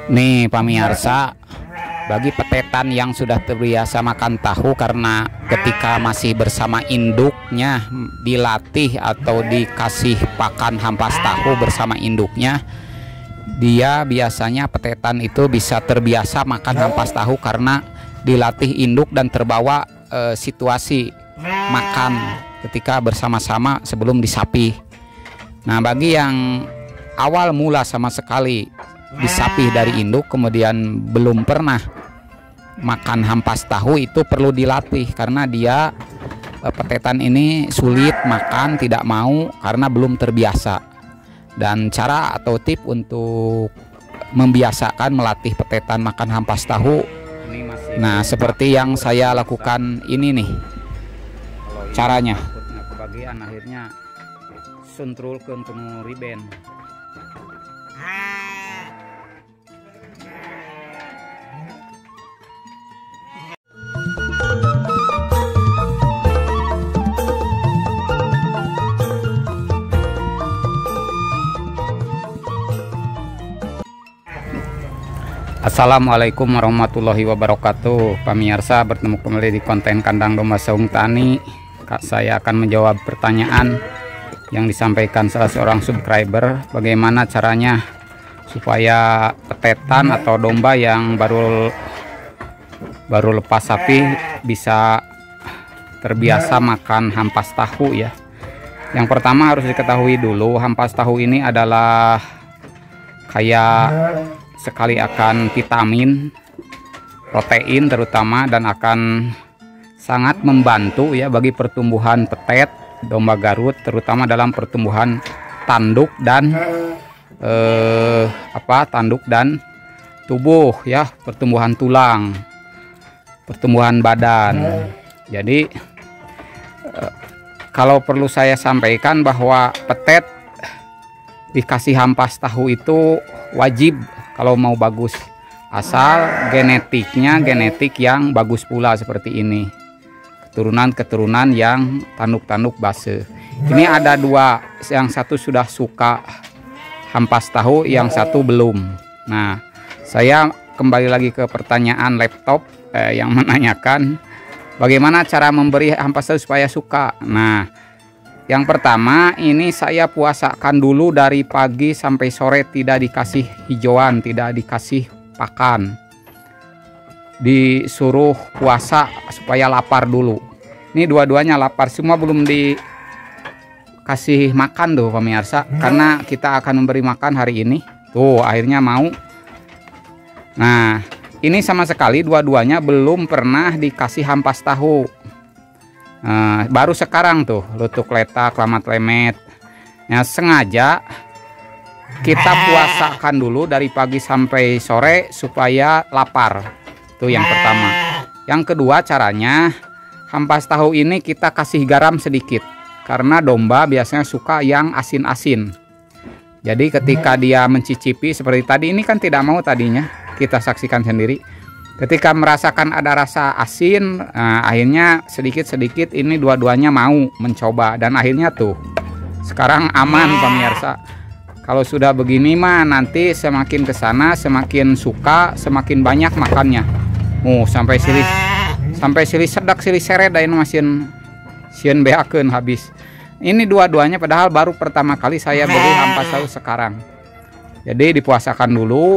Nih pamirsa, bagi petetan yang sudah terbiasa makan tahu karena ketika masih bersama induknya dilatih atau dikasih pakan hampas tahu bersama induknya, dia biasanya petetan itu bisa terbiasa makan hampas tahu karena dilatih induk dan terbawa situasi makan ketika bersama-sama sebelum disapih. Nah, bagi yang awal mula sama sekali disapih dari induk kemudian belum pernah makan hampas tahu, itu perlu dilatih karena dia petetan ini sulit makan, tidak mau karena belum terbiasa. Dan cara atau tip untuk membiasakan melatih petetan makan hampas tahu, nah seperti yang saya lakukan ini nih caranya. Kebagian akhirnya suntrulkeun penuh riben. Assalamualaikum warahmatullahi wabarakatuh. Pemirsa, bertemu kembali di konten kandang domba saung tani. Saya akan menjawab pertanyaan yang disampaikan salah seorang subscriber, bagaimana caranya supaya petetan atau domba yang baru lepas sapi bisa terbiasa makan hampas tahu ya. Yang pertama harus diketahui dulu, hampas tahu ini adalah kayak sekali akan vitamin, protein terutama, dan akan sangat membantu ya bagi pertumbuhan petet domba Garut, terutama dalam pertumbuhan tanduk dan tanduk dan tubuh ya, pertumbuhan tulang, pertumbuhan badan. Jadi kalau perlu saya sampaikan bahwa petet dikasih hampas tahu itu wajib kalau mau bagus, asal genetiknya genetik yang bagus pula seperti ini, keturunan-keturunan yang tanduk-tanduk base. Ini ada dua, yang satu sudah suka hampas tahu, yang satu belum. Nah, saya kembali lagi ke pertanyaan laptop yang menanyakan bagaimana cara memberi hampas tahu supaya suka. Nah, yang pertama ini saya puasakan dulu dari pagi sampai sore, tidak dikasih hijauan, tidak dikasih pakan. Disuruh puasa supaya lapar dulu. Ini dua-duanya lapar, semua belum dikasih makan tuh pemirsa, karena kita akan memberi makan hari ini. Tuh akhirnya mau. Nah, ini sama sekali dua-duanya belum pernah dikasih hampas tahu. Baru sekarang tuh lutuk letak, lamat lemet. Nah, sengaja kita puasakan dulu dari pagi sampai sore supaya lapar. Itu yang pertama. Yang kedua, caranya hampas tahu ini kita kasih garam sedikit karena domba biasanya suka yang asin-asin. Jadi ketika dia mencicipi seperti tadi, ini kan tidak mau tadinya, kita saksikan sendiri. Ketika merasakan ada rasa asin, akhirnya sedikit-sedikit ini dua-duanya mau mencoba, dan akhirnya tuh sekarang aman pemirsa. Kalau sudah begini mah nanti semakin kesana semakin suka, semakin banyak makannya. Sampai silih sedak silih seret ini masin sieun beakeun habis. Ini dua-duanya padahal baru pertama kali saya beli hampas tahu sekarang. Jadi dipuasakan dulu.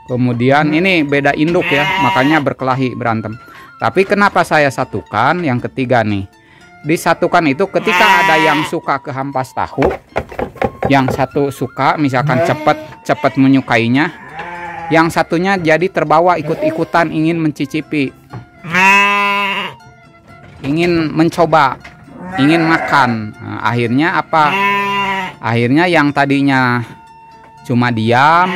Kemudian ini beda induk ya, makanya berkelahi berantem. Tapi kenapa saya satukan yang ketiga nih? Disatukan itu ketika ada yang suka ke hampas tahu, yang satu suka misalkan cepat menyukainya, yang satunya jadi terbawa ikut-ikutan ingin mencicipi, ingin mencoba, ingin makan. Nah, akhirnya apa? Akhirnya yang tadinya cuma diam,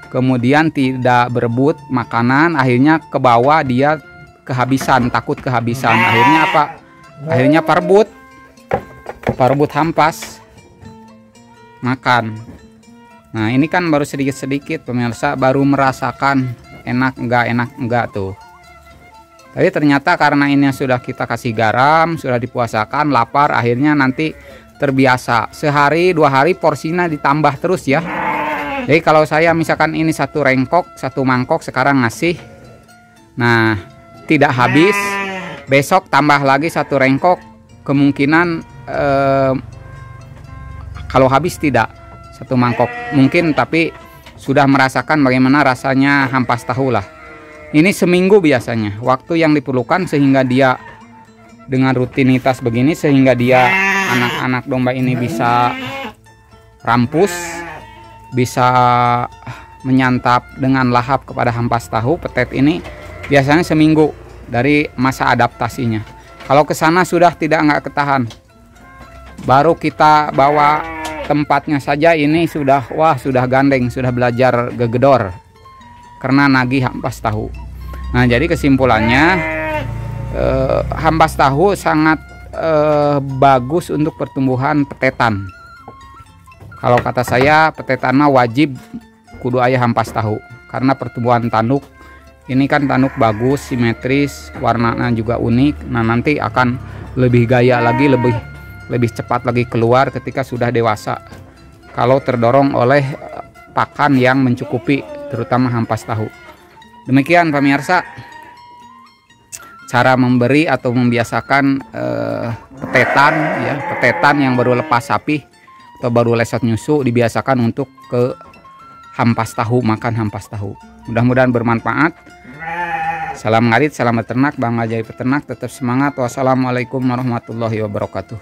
kemudian tidak berebut makanan, akhirnya ke bawah dia kehabisan, takut kehabisan. Akhirnya apa? Akhirnya perebut hampas makan. Nah, ini kan baru sedikit-sedikit pemirsa, baru merasakan enak enggak tuh. Tapi ternyata karena ini sudah kita kasih garam, sudah dipuasakan, lapar, akhirnya nanti terbiasa. Sehari 2 hari porsinya ditambah terus ya. Jadi kalau saya misalkan ini satu mangkok sekarang ngasih, nah tidak habis, besok tambah lagi satu rengkok, kemungkinan kalau habis tidak satu mangkok mungkin, tapi sudah merasakan bagaimana rasanya ampas tahu lah. Ini seminggu biasanya waktu yang diperlukan sehingga dia dengan rutinitas begini, sehingga dia anak-anak domba ini bisa rampus, bisa menyantap dengan lahap kepada ampas tahu petet ini biasanya seminggu dari masa adaptasinya. Kalau ke sana sudah nggak ketahan, baru kita bawa tempatnya saja ini sudah gandeng, sudah belajar gegedor karena nagih ampas tahu. Nah, jadi kesimpulannya ampas tahu sangat bagus untuk pertumbuhan petetan. Kalau kata saya, petetan wajib kudu aya ampas tahu karena pertumbuhan tanduk ini kan tanduk bagus, simetris, warnanya juga unik. Nah, nanti akan lebih gaya lagi, lebih cepat lagi keluar ketika sudah dewasa kalau terdorong oleh pakan yang mencukupi, terutama ampas tahu. Demikian pemirsa, cara memberi atau membiasakan petetan yang baru lepas sapi atau baru lesot nyusu, dibiasakan untuk ke ampas tahu, makan ampas tahu. Mudah-mudahan bermanfaat. Salam ngarit, salam beternak, Bang Ajaib Peternak, tetap semangat. Wassalamualaikum warahmatullahi wabarakatuh.